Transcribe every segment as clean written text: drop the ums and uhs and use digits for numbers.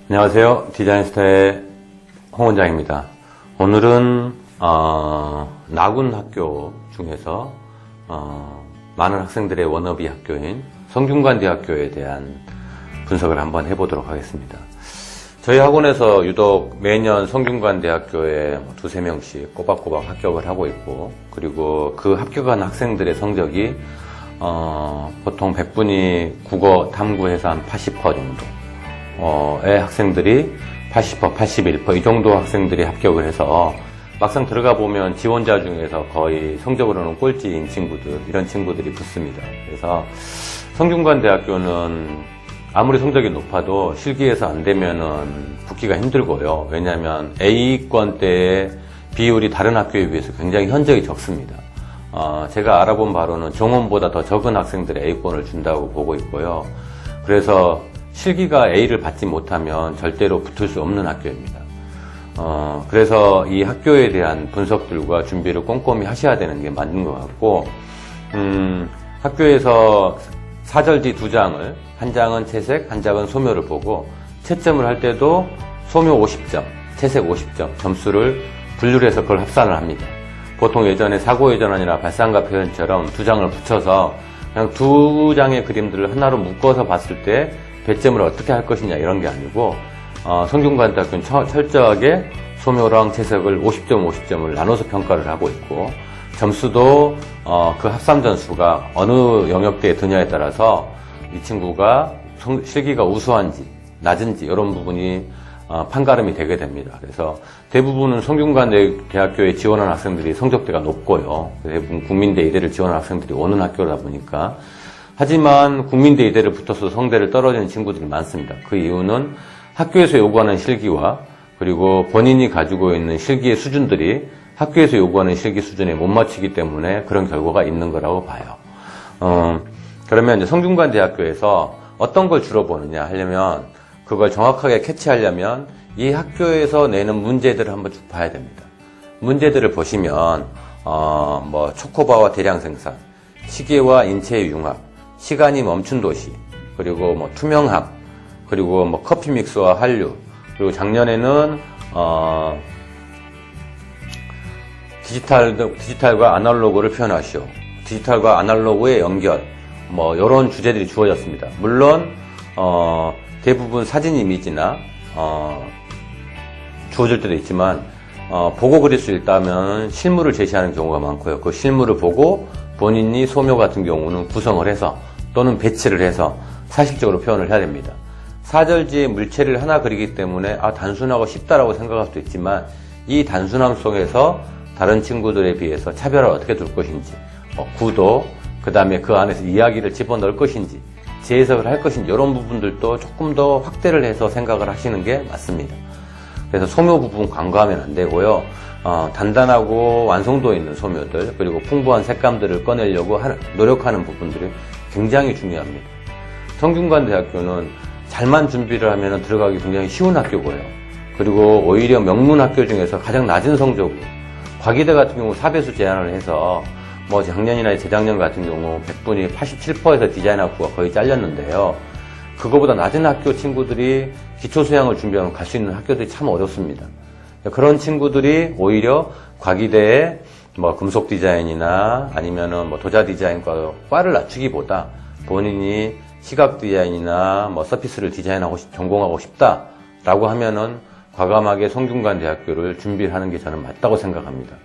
안녕하세요. 디자인스타의 홍 원장입니다. 오늘은 나군 학교 중에서 많은 학생들의 워너비 학교인 성균관대학교에 대한 분석을 한번 해보도록 하겠습니다. 저희 학원에서 유독 매년 성균관대학교에 두세 명씩 꼬박꼬박 합격을 하고 있고, 그리고 그 합격한 학생들의 성적이 보통 100분이 국어 탐구해서 한 80% 정도의 학생들이 80%, 81% 이 정도 학생들이 합격을 해서 막상 들어가 보면 지원자 중에서 거의 성적으로는 꼴찌인 친구들, 이런 친구들이 붙습니다. 그래서 성균관대학교는 아무리 성적이 높아도 실기에서 안 되면은 붙기가 힘들고요. 왜냐하면 A권대의 비율이 다른 학교에 비해서 굉장히 현저히 적습니다. 제가 알아본 바로는 정원보다 더 적은 학생들의 A권을 준다고 보고 있고요. 그래서 실기가 A를 받지 못하면 절대로 붙을 수 없는 학교입니다. 그래서 이 학교에 대한 분석들과 준비를 꼼꼼히 하셔야 되는 게 맞는 것 같고, 학교에서 사절지 2장을, 한 장은 채색, 한 장은 소묘를 보고, 채점을 할 때도 소묘 50점, 채색 50점, 점수를 분류를 해서 그걸 합산을 합니다. 보통 예전에 사고예전환이나 발상가 표현처럼 2장을 붙여서 그냥 2장의 그림들을 하나로 묶어서 봤을 때 배점을 어떻게 할 것이냐 이런 게 아니고, 성균관대학교는 철저하게 소묘랑 채색을 50점, 50점을 나눠서 평가를 하고 있고, 점수도 그 합산 점수가 어느 영역대에 드냐에 따라서 이 친구가 실기가 우수한지 낮은지 이런 부분이 판가름이 되게 됩니다. 그래서 대부분은 성균관대학교에 지원한 학생들이 성적대가 높고요. 대부분 국민대 이대를 지원한 학생들이 오는 학교다 보니까, 하지만 국민대 이대를 붙어서 성대를 떨어지는 친구들이 많습니다. 그 이유는 학교에서 요구하는 실기와 그리고 본인이 가지고 있는 실기의 수준들이 학교에서 요구하는 실기 수준에 못 맞추기 때문에 그런 결과가 있는 거라고 봐요. 그러면 이제 성균관대학교에서 어떤 걸 주로 보느냐 하려면, 그걸 정확하게 캐치하려면 이 학교에서 내는 문제들을 한번 쭉 봐야 됩니다. 문제들을 보시면 뭐 초코바와 대량 생산, 시계와 인체의 융합, 시간이 멈춘 도시, 그리고 뭐 투명함, 그리고 뭐 커피 믹스와 한류, 그리고 작년에는 디지털과 아날로그를 표현하시오, 디지털과 아날로그의 연결, 뭐 이런 주제들이 주어졌습니다. 물론 대부분 사진 이미지나 주어질 때도 있지만, 보고 그릴 수 있다면 실물을 제시하는 경우가 많고요. 그 실물을 보고 본인이 소묘 같은 경우는 구성을 해서 또는 배치를 해서 사실적으로 표현을 해야 됩니다. 사절지의 물체를 하나 그리기 때문에 단순하고 쉽다라고 생각할 수도 있지만, 이 단순함 속에서 다른 친구들에 비해서 차별을 어떻게 둘 것인지, 구도, 그 다음에 그 안에서 이야기를 집어넣을 것인지, 재해석을 할 것인지, 이런 부분들도 조금 더 확대를 해서 생각을 하시는 게 맞습니다. 그래서 소묘 부분 간과하면 안 되고요. 단단하고 완성도 있는 소묘들, 그리고 풍부한 색감들을 꺼내려고 노력하는 부분들이 굉장히 중요합니다. 성균관대학교는 잘만 준비를 하면 들어가기 굉장히 쉬운 학교고요. 그리고 오히려 명문 학교 중에서 가장 낮은 성적으로, 과기대 같은 경우 4배수 제한을 해서 뭐 작년이나 재작년 같은 경우 100분이 87%에서 디자인 학부가 거의 잘렸는데요. 그거보다 낮은 학교 친구들이 기초 수양을 준비하면 갈 수 있는 학교들이 참 어렵습니다. 그런 친구들이 오히려 과기대에 뭐 금속 디자인이나 아니면은 뭐 도자 디자인과 과를 낮추기보다 본인이 시각 디자인이나 뭐 서피스를 전공하고 싶다라고 하면은 과감하게 성균관대학교를 준비하는 게 저는 맞다고 생각합니다.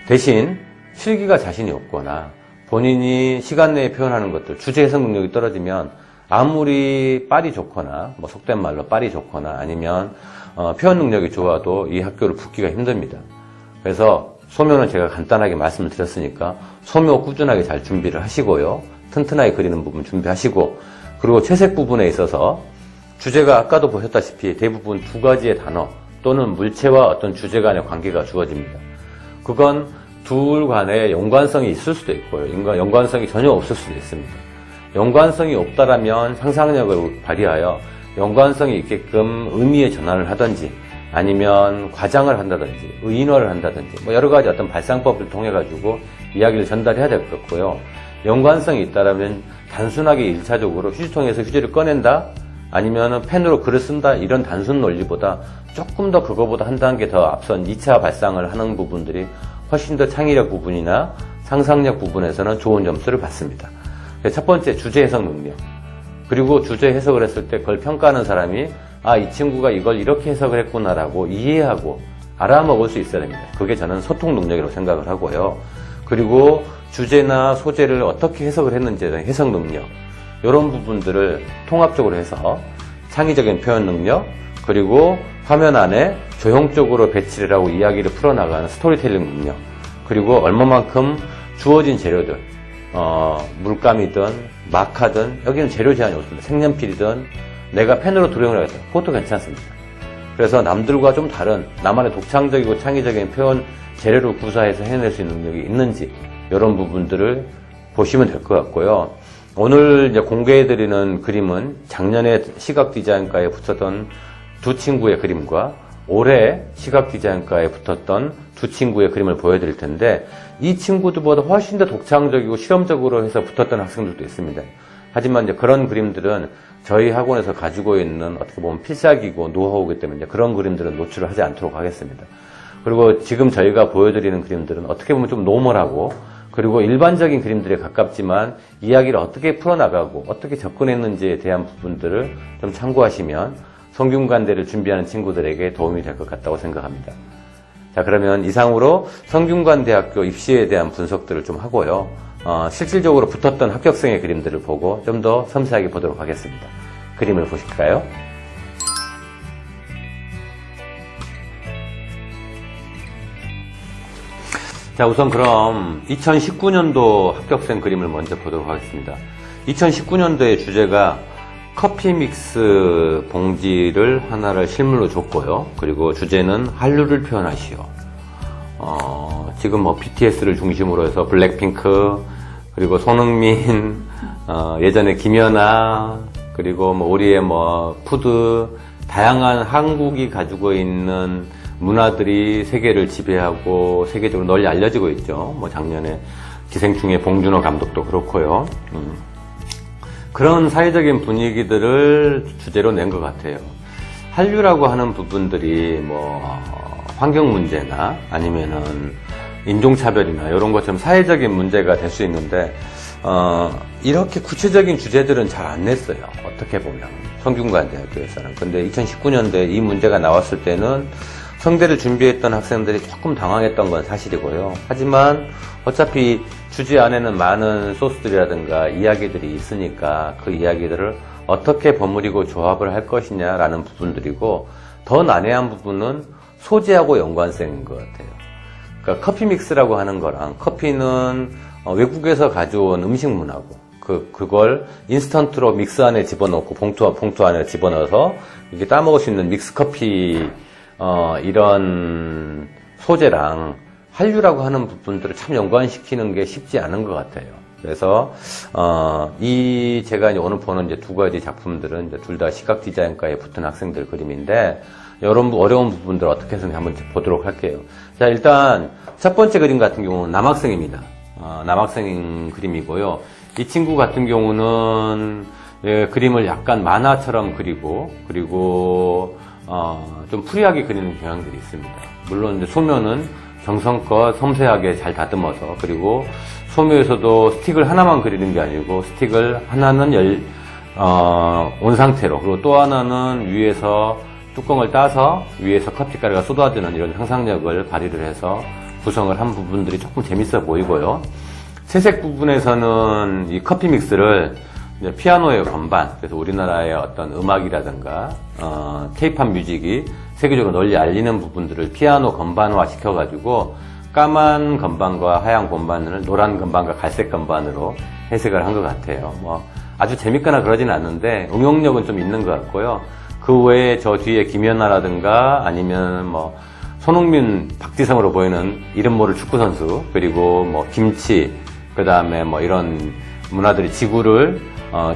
대신 실기가 자신이 없거나 본인이 시간 내에 표현하는 것들, 주제 해석 능력이 떨어지면 아무리 빨이 좋거나, 뭐 속된 말로 빨이 좋거나 아니면 표현 능력이 좋아도 이 학교를 붙기가 힘듭니다. 그래서 소묘는 제가 간단하게 말씀을 드렸으니까 소묘 꾸준하게 잘 준비를 하시고요. 튼튼하게 그리는 부분 준비하시고, 그리고 채색 부분에 있어서 주제가 아까도 보셨다시피 대부분 2가지의 단어 또는 물체와 어떤 주제 간의 관계가 주어집니다. 그건 둘 간에 연관성이 있을 수도 있고요. 연관성이 전혀 없을 수도 있습니다. 연관성이 없다라면 상상력을 발휘하여 연관성이 있게끔 의미의 전환을 하든지, 아니면 과장을 한다든지 의인화를 한다든지 뭐 여러 가지 어떤 발상법을 통해 가지고 이야기를 전달해야 될 것 같고요. 연관성이 있다라면 단순하게 1차적으로 휴지통에서 휴지를 꺼낸다, 아니면은 펜으로 글을 쓴다 이런 단순 논리보다 조금 더 그거보다 한 단계 더 앞선 2차 발상을 하는 부분들이 훨씬 더 창의력 부분이나 상상력 부분에서는 좋은 점수를 받습니다. 첫 번째, 주제 해석 능력. 그리고 주제 해석을 했을 때 그걸 평가하는 사람이 이 친구가 이걸 이렇게 해석을 했구나라고 이해하고 알아먹을 수 있어야 됩니다. 그게 저는 소통 능력이라고 생각을 하고요. 그리고 주제나 소재를 어떻게 해석을 했는지에 대한 해석 능력, 이런 부분들을 통합적으로 해서 창의적인 표현 능력, 그리고 화면 안에 조형적으로 배치를 하고 이야기를 풀어나가는 스토리텔링 능력, 그리고 얼마만큼 주어진 재료들, 물감이든 마카든, 여기는 재료 제한이 없습니다. 색연필이든 내가 펜으로 드로잉을 하겠다, 그것도 괜찮습니다. 그래서 남들과 좀 다른 나만의 독창적이고 창의적인 표현 재료를 구사해서 해낼 수 있는 능력이 있는지, 이런 부분들을 보시면 될 것 같고요. 오늘 이제 공개해드리는 그림은 작년에 시각디자인과에 붙었던 두 친구의 그림과 올해 시각디자인과에 붙었던 두 친구의 그림을 보여드릴 텐데, 이 친구들보다 훨씬 더 독창적이고 실험적으로 해서 붙었던 학생들도 있습니다. 하지만 이제 그런 그림들은 저희 학원에서 가지고 있는 어떻게 보면 필살기고 노하우이기 때문에 그런 그림들은 노출을 하지 않도록 하겠습니다. 그리고 지금 저희가 보여드리는 그림들은 어떻게 보면 좀 노멀하고, 그리고 일반적인 그림들에 가깝지만 이야기를 어떻게 풀어나가고 어떻게 접근했는지에 대한 부분들을 좀 참고하시면 성균관대를 준비하는 친구들에게 도움이 될 것 같다고 생각합니다. 자, 그러면 이상으로 성균관대학교 입시에 대한 분석들을 좀 하고요. 실질적으로 붙었던 합격생의 그림들을 보고 좀 더 섬세하게 보도록 하겠습니다. 그림을 보실까요? 자, 우선 그럼 2019년도 합격생 그림을 먼저 보도록 하겠습니다. 2019년도의 주제가 커피 믹스 봉지를 하나를 실물로 줬고요. 그리고 주제는 한류를 표현하시오. 지금 뭐 BTS를 중심으로 해서 블랙핑크, 그리고 손흥민, 예전에 김연아, 그리고 뭐 우리의 뭐 푸드, 다양한 한국이 가지고 있는 문화들이 세계를 지배하고 세계적으로 널리 알려지고 있죠. 뭐 작년에 기생충의 봉준호 감독도 그렇고요. 그런 사회적인 분위기들을 주제로 낸 것 같아요. 한류라고 하는 부분들이 뭐 환경 문제나 아니면은 인종차별이나 이런 것처럼 사회적인 문제가 될 수 있는데, 이렇게 구체적인 주제들은 잘 안 냈어요. 어떻게 보면 성균관대학교에서는. 근데 2019년도에 이 문제가 나왔을 때는 성대를 준비했던 학생들이 조금 당황했던 건 사실이고요. 하지만 어차피 주제 안에는 많은 소스들이라든가 이야기들이 있으니까 그 이야기들을 어떻게 버무리고 조합을 할 것이냐라는 부분들이고, 더 난해한 부분은 소재하고 연관성인 것 같아요. 그러니까 커피 믹스라고 하는 거랑, 커피는 외국에서 가져온 음식 문화고, 그걸 인스턴트로 믹스 안에 집어넣고 봉투 안에 집어넣어서 이렇게 따먹을 수 있는 믹스 커피, 이런 소재랑 한류라고 하는 부분들을 참 연관시키는 게 쉽지 않은 것 같아요. 그래서 제가 이제 오늘 보는 이제 두 가지 작품들은 이제 둘 다 시각 디자인과에 붙은 학생들 그림인데, 이런 어려운 부분들 어떻게 해서 한번 보도록 할게요. 자, 일단 첫 번째 그림 같은 경우는 남학생입니다. 남학생 그림이고요. 이 친구 같은 경우는 그림을 약간 만화처럼 그리고, 그리고 좀 프리하게 그리는 경향들이 있습니다. 물론 이제 소묘는 정성껏 섬세하게 잘 다듬어서, 그리고 소묘에서도 스틱을 하나만 그리는 게 아니고 스틱을 하나는 온 상태로, 그리고 또 하나는 위에서 뚜껑을 따서 위에서 커피가루가 쏟아지는 이런 상상력을 발휘를 해서 구성을 한 부분들이 조금 재밌어 보이고요. 채색 부분에서는 이 커피 믹스를 이제 피아노의 건반, 그래서 우리나라의 어떤 음악이라든가 케이팝 뮤직이 세계적으로 널리 알리는 부분들을 피아노 건반화 시켜가지고 까만 건반과 하얀 건반을 노란 건반과 갈색 건반으로 해석을 한 것 같아요. 뭐 아주 재밌거나 그러진 않는데 응용력은 좀 있는 것 같고요. 그 외에 저 뒤에 김연아라든가 아니면 뭐 손흥민, 박지성으로 보이는 이름 모를 축구 선수, 그리고 뭐 김치, 그 다음에 뭐 이런 문화들이 지구를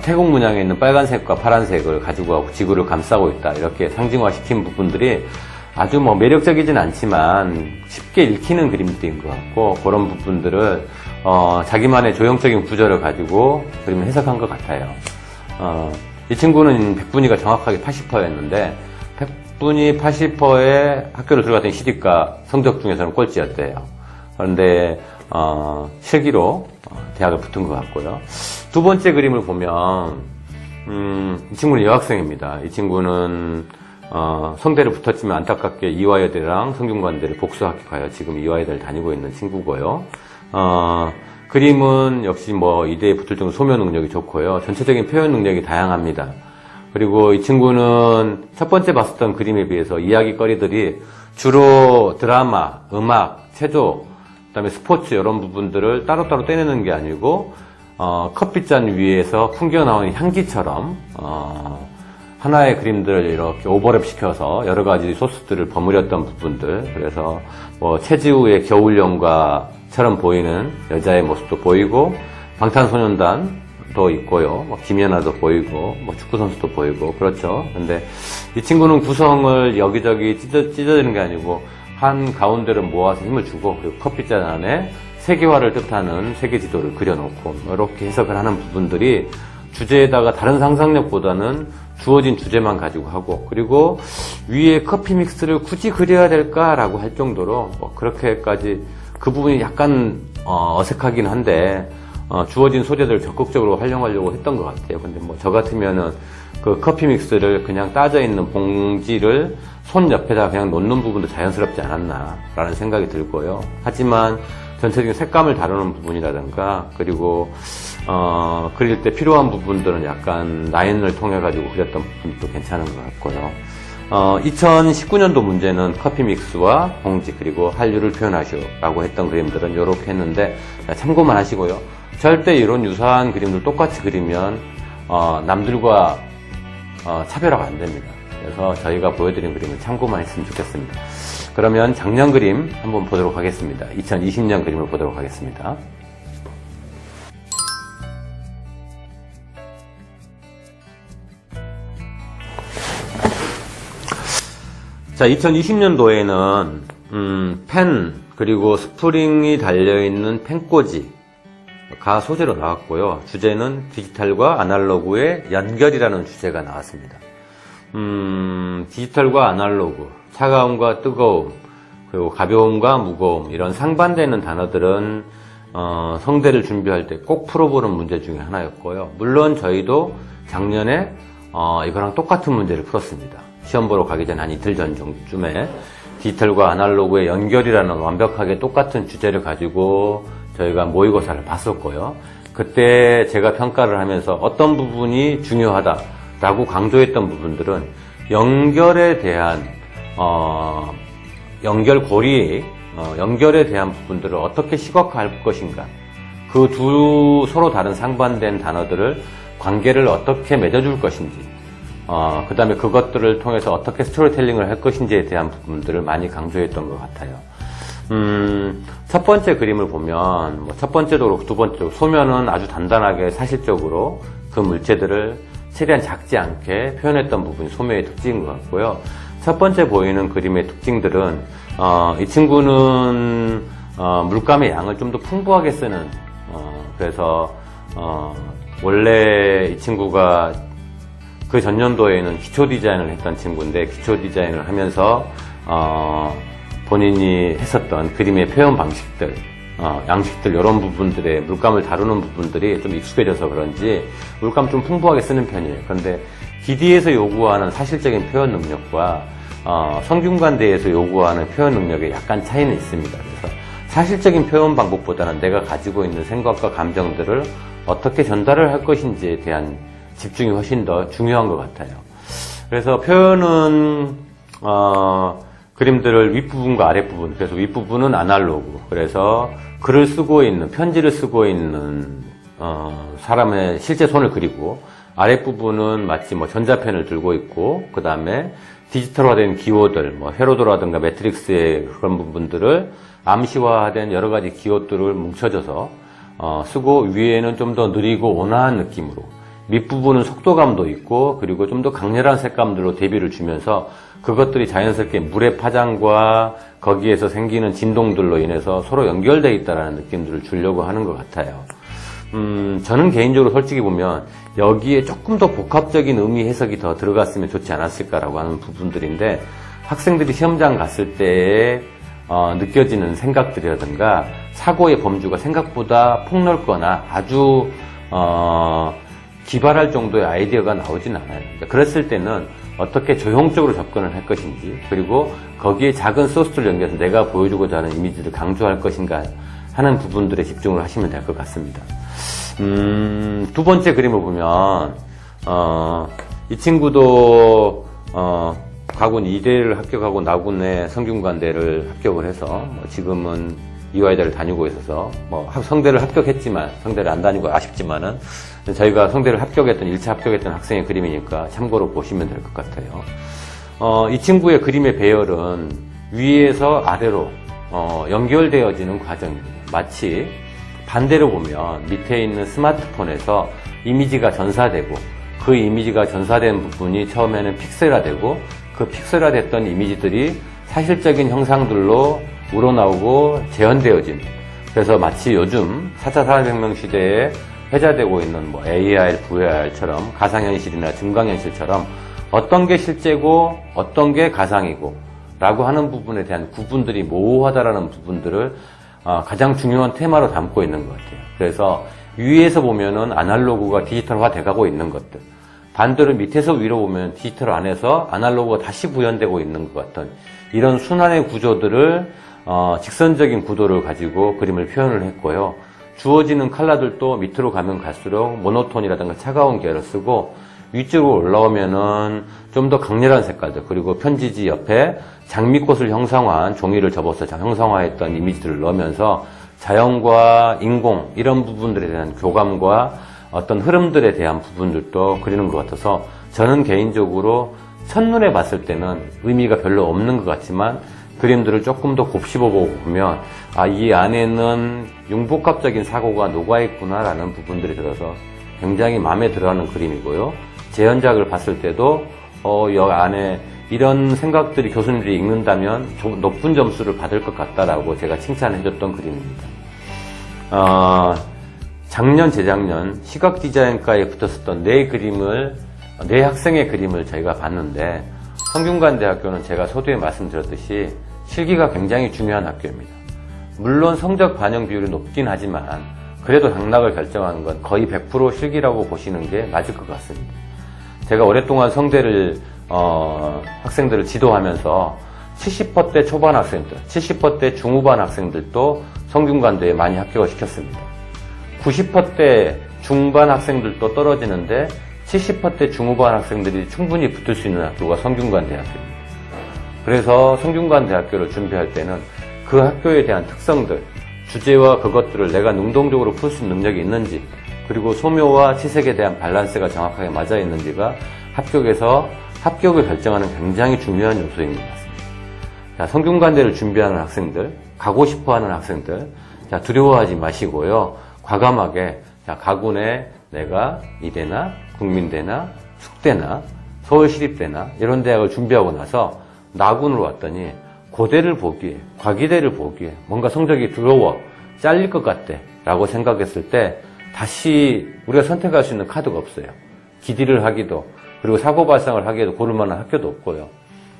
태국 문양에 있는 빨간색과 파란색을 가지고 하고 지구를 감싸고 있다, 이렇게 상징화시킨 부분들이 아주 뭐 매력적이진 않지만 쉽게 읽히는 그림들인 것 같고, 그런 부분들을 자기만의 조형적인 구조를 가지고 그림을 해석한 것 같아요. 이 친구는 백분위가 정확하게 80%였는데 백분위 80%에 학교를 들어갔더니 시디과 성적 중에서는 꼴찌였대요. 그런데 실기로 대학을 붙은 것 같고요. 두 번째 그림을 보면 이 친구는 여학생입니다. 이 친구는 성대를 붙었지만 안타깝게 이화여대랑 성균관대를 복수학교 가요. 지금 이화여대를 다니고 있는 친구고요. 그림은 역시 뭐 이대에 붙을 정도 소묘 능력이 좋고요. 전체적인 표현 능력이 다양합니다. 그리고 이 친구는 첫 번째 봤었던 그림에 비해서 이야기거리들이 주로 드라마, 음악, 체조, 그다음에 스포츠 이런 부분들을 따로따로 떼내는 게 아니고 커피잔 위에서 풍겨 나오는 향기처럼 하나의 그림들을 이렇게 오버랩 시켜서 여러 가지 소스들을 버무렸던 부분들. 그래서 뭐 최지우의 겨울연가처럼 보이는 여자의 모습도 보이고 방탄소년단도 있고요. 뭐 김연아도 보이고 뭐 축구 선수도 보이고 그렇죠. 근데 이 친구는 구성을 여기저기 찢어지는 게 아니고 한 가운데를 모아서 힘을 주고 그리고 커피잔 안에 세계화를 뜻하는 세계 지도를 그려놓고 이렇게 해석을 하는 부분들이 주제에다가 다른 상상력보다는 주어진 주제만 가지고 하고 그리고 위에 커피 믹스를 굳이 그려야 될까라고 할 정도로 뭐 그렇게까지 그 부분이 약간 어색하긴 한데 주어진 소재들을 적극적으로 활용하려고 했던 것 같아요. 근데 뭐 저 같으면은 그 커피 믹스를 그냥 따져 있는 봉지를 손 옆에다 그냥 놓는 부분도 자연스럽지 않았나라는 생각이 들고요. 하지만 전체적인 색감을 다루는 부분이라든가 그리고 그릴 때 필요한 부분들은 약간 라인을 통해 가지고 그렸던 부분도 괜찮은 것 같고요. 2019년도 문제는 커피 믹스와 봉지 그리고 한류를 표현하시오라고 했던 그림들은 이렇게 했는데 참고만 하시고요. 절대 이런 유사한 그림들 똑같이 그리면 남들과 차별화가 안 됩니다. 그래서 저희가 보여드린 그림을 참고만 했으면 좋겠습니다. 그러면 작년 그림 한번 보도록 하겠습니다. 2020년 그림을 보도록 하겠습니다. 자, 2020년도에는 펜 그리고 스프링이 달려있는 펜꽂이가 소재로 나왔고요. 주제는 디지털과 아날로그의 연결이라는 주제가 나왔습니다. 디지털과 아날로그, 차가움과 뜨거움, 그리고 가벼움과 무거움 이런 상반되는 단어들은 성대를 준비할 때 꼭 풀어보는 문제 중에 하나였고요. 물론 저희도 작년에 이거랑 똑같은 문제를 풀었습니다. 시험 보러 가기 전 한 이틀 전쯤에 디지털과 아날로그의 연결이라는 완벽하게 똑같은 주제를 가지고 저희가 모의고사를 봤었고요. 그때 제가 평가를 하면서 어떤 부분이 중요하다라고 강조했던 부분들은 연결에 대한 연결고리, 연결에 대한 부분들을 어떻게 시각화할 것인가, 그 두 서로 다른 상반된 단어들을 관계를 어떻게 맺어줄 것인지, 그 다음에 그것들을 통해서 어떻게 스토리텔링을 할 것인지에 대한 부분들을 많이 강조했던 것 같아요. 첫 번째 그림을 보면, 뭐 첫 번째도 그렇고 두 번째도 소면은 아주 단단하게 사실적으로 그 물체들을 최대한 작지 않게 표현했던 부분이 소묘의 특징인 것 같고요. 첫 번째 보이는 그림의 특징들은, 이 친구는, 물감의 양을 좀 더 풍부하게 쓰는, 그래서, 원래 이 친구가 그 전년도에는 기초 디자인을 했던 친구인데, 기초 디자인을 하면서, 본인이 했었던 그림의 표현 방식들, 양식들, 이런 부분들의 물감을 다루는 부분들이 좀 익숙해져서 그런지 물감 좀 풍부하게 쓰는 편이에요. 그런데 기디에서 요구하는 사실적인 표현 능력과 성균관대에서 요구하는 표현 능력에 약간 차이는 있습니다. 그래서 사실적인 표현 방법보다는 내가 가지고 있는 생각과 감정들을 어떻게 전달을 할 것인지에 대한 집중이 훨씬 더 중요한 것 같아요. 그래서 표현은 그림들을 윗부분과 아랫부분, 그래서 윗부분은 아날로그, 그래서 글을 쓰고 있는, 편지를 쓰고 있는 사람의 실제 손을 그리고, 아랫부분은 마치 뭐 전자펜을 들고 있고, 그 다음에 디지털화된 기호들, 뭐 헤로도라든가 매트릭스의 그런 부분들을 암시화된 여러 가지 기호들을 뭉쳐져서 쓰고, 위에는 좀 더 느리고 온화한 느낌으로, 밑부분은 속도감도 있고, 그리고 좀 더 강렬한 색감들로 대비를 주면서 그것들이 자연스럽게 물의 파장과 거기에서 생기는 진동들로 인해서 서로 연결되어 있다는 느낌들을 주려고 하는 것 같아요. 저는 개인적으로 솔직히 보면 여기에 조금 더 복합적인 의미 해석이 더 들어갔으면 좋지 않았을까라고 하는 부분들인데, 학생들이 시험장 갔을 때 느껴지는 생각들이라든가 사고의 범주가 생각보다 폭넓거나 아주 기발할 정도의 아이디어가 나오진 않아요. 그랬을 때는 어떻게 조형적으로 접근을 할 것인지, 그리고 거기에 작은 소스를 연결해서 내가 보여주고자 하는 이미지를 강조할 것인가 하는 부분들에 집중을 하시면 될 것 같습니다. 두 번째 그림을 보면 이 친구도 가군 2대를 합격하고 나군의 성균관대를 합격을 해서 지금은 이화여대를 다니고 있어서 성대를 합격했지만 성대를 안 다니고 아쉽지만은 저희가 성대를 합격했던 1차 합격했던 학생의 그림이니까 참고로 보시면 될 것 같아요. 이 친구의 그림의 배열은 위에서 아래로 연결되어지는 과정입니다. 마치 반대로 보면 밑에 있는 스마트폰에서 이미지가 전사되고 그 이미지가 전사된 부분이 처음에는 픽셀화되고 그 픽셀화됐던 이미지들이 사실적인 형상들로 우러나오고 재현되어진, 그래서 마치 요즘 4차 산업혁명 시대에 회자되고 있는 AR, VR처럼 가상현실이나 증강현실처럼 어떤 게 실제고 어떤 게 가상이고 라고 하는 부분에 대한 구분들이 모호하다라는 부분들을 가장 중요한 테마로 담고 있는 것 같아요. 그래서 위에서 보면은 아날로그가 디지털화 돼가고 있는 것들, 반대로 밑에서 위로 보면 디지털 안에서 아날로그가 다시 구현되고 있는 것 같은 이런 순환의 구조들을 직선적인 구도를 가지고 그림을 표현을 했고요. 주어지는 컬러들도 밑으로 가면 갈수록 모노톤이라든가 차가운 계열을 쓰고, 위쪽으로 올라오면은 좀 더 강렬한 색깔들, 그리고 편지지 옆에 장미꽃을 형상화한 종이를 접어서 형상화했던 이미지들을 넣으면서 자연과 인공 이런 부분들에 대한 교감과 어떤 흐름들에 대한 부분들도 그리는 것 같아서, 저는 개인적으로 첫눈에 봤을 때는 의미가 별로 없는 것 같지만 그림들을 조금 더 곱씹어보고 보면 이 안에는 융복합적인 사고가 녹아있구나라는 부분들이 들어서 굉장히 마음에 들어하는 그림이고요. 재현작을 봤을 때도 이 안에 이런 생각들이 교수님들이 읽는다면 좀 높은 점수를 받을 것 같다라고 제가 칭찬해줬던 그림입니다. 작년, 재작년 시각디자인과에 붙었었던 네 학생의 그림을 저희가 봤는데, 성균관대학교는 제가 서두에 말씀드렸듯이 실기가 굉장히 중요한 학교입니다. 물론 성적 반영 비율이 높긴 하지만 그래도 당락을 결정하는 건 거의 100% 실기라고 보시는 게 맞을 것 같습니다. 제가 오랫동안 성대를 학생들을 지도하면서 70%대 초반 학생들, 70%대 중후반 학생들도 성균관대에 많이 합격을 시켰습니다. 90%대 중반 학생들도 떨어지는데 70%대 중후반 학생들이 충분히 붙을 수 있는 학교가 성균관대학교입니다. 그래서 성균관대학교를 준비할 때는 그 학교에 대한 특성들, 주제와 그것들을 내가 능동적으로 풀 수 있는 능력이 있는지, 그리고 소묘와 치색에 대한 밸런스가 정확하게 맞아 있는지가 합격에서 합격을 결정하는 굉장히 중요한 요소인 것 같습니다. 자, 성균관대를 준비하는 학생들, 가고 싶어하는 학생들, 자, 두려워하지 마시고요. 과감하게 가군에 내가 이대나 국민대나 숙대나 서울시립대나 이런 대학을 준비하고 나서 나군으로 왔더니 고대를 보기에, 과기대를 보기에 뭔가 성적이 두려워, 잘릴 것 같대 라고 생각했을 때 다시 우리가 선택할 수 있는 카드가 없어요. 기디를 하기도, 그리고 사고 발생을 하기에도 고를 만한 학교도 없고요.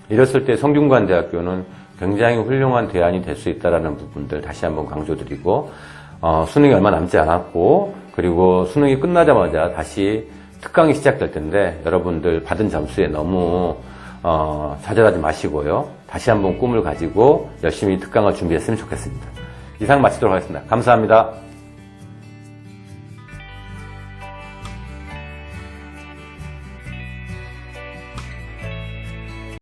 이랬을 때 성균관대학교는 굉장히 훌륭한 대안이 될 수 있다는 부분들 다시 한번 강조드리고, 수능이 얼마 남지 않았고, 그리고 수능이 끝나자마자 다시 특강이 시작될 텐데 여러분들 받은 점수에 너무 좌절하지 마시고요. 다시 한번 꿈을 가지고 열심히 특강을 준비했으면 좋겠습니다. 이상 마치도록 하겠습니다. 감사합니다.